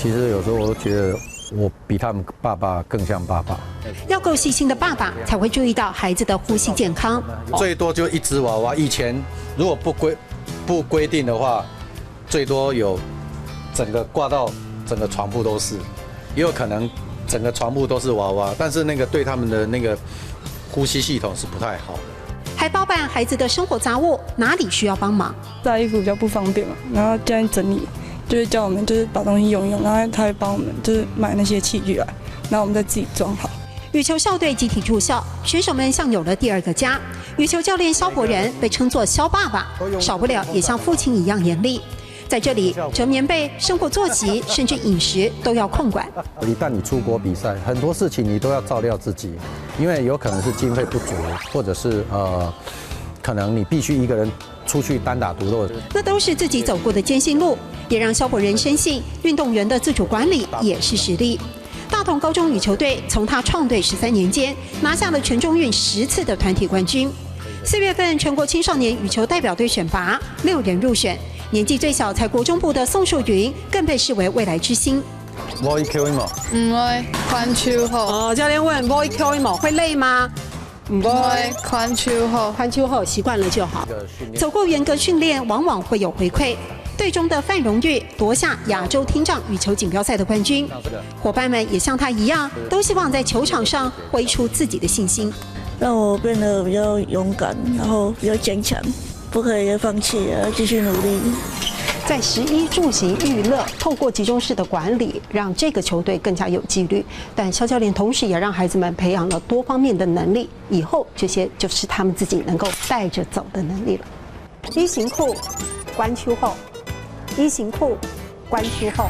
其实有时候我都觉得我比他们爸爸更像爸爸。要够细心的爸爸才会注意到孩子的呼吸健康。最多就一只娃娃，以前如果不规定的话，最多有整个挂到整个床铺都是，也有可能整个床铺都是娃娃，但是那个对他们的那个呼吸系统是不太好的。还包办孩子的生活杂物，哪里需要帮忙？晒衣服比较不方便嘛，然后教练整理，就是教我们就是把东西用一用，然后他会帮我们就是买那些器具来，然后我们再自己装好。羽球校队集体住校，选手们像有了第二个家。羽球教练萧伯仁被称作萧爸爸，少不了也像父亲一样严厉。在这里，折棉被、生活作息，甚至饮食都要控管。一旦你出国比赛，很多事情你都要照料自己，因为有可能是经费不足，或者是可能你必须一个人出去单打独斗。那都是自己走过的艰辛路，也让萧伯仁深信，运动员的自主管理也是实力。大同高中羽球队从他创队13年间，拿下了全中运10次的团体冠军。4月份全国青少年羽球代表队选拔，6人入选。年纪最小才国中部的宋树云，更被视为未来之星。我会 Q 嘛？唔會，困超好。教练问 ，boy Q 吗？会累吗？唔會，困超好。宽秋后习惯了就好。走过严格训练，往往会有回馈。队中的范荣玉夺下亚洲厅长羽球锦标赛的冠军，伙伴们也像他一样，都希望在球场上挥出自己的信心，让我变得比较勇敢，然后比较坚强，不可以放弃，要继续努力。在食衣住行娱乐，透过集中式的管理，让这个球队更加有纪律。但萧教练同时也让孩子们培养了多方面的能力，以后这些就是他们自己能够带着走的能力了。一型裤，关秋后；一型裤，关秋后。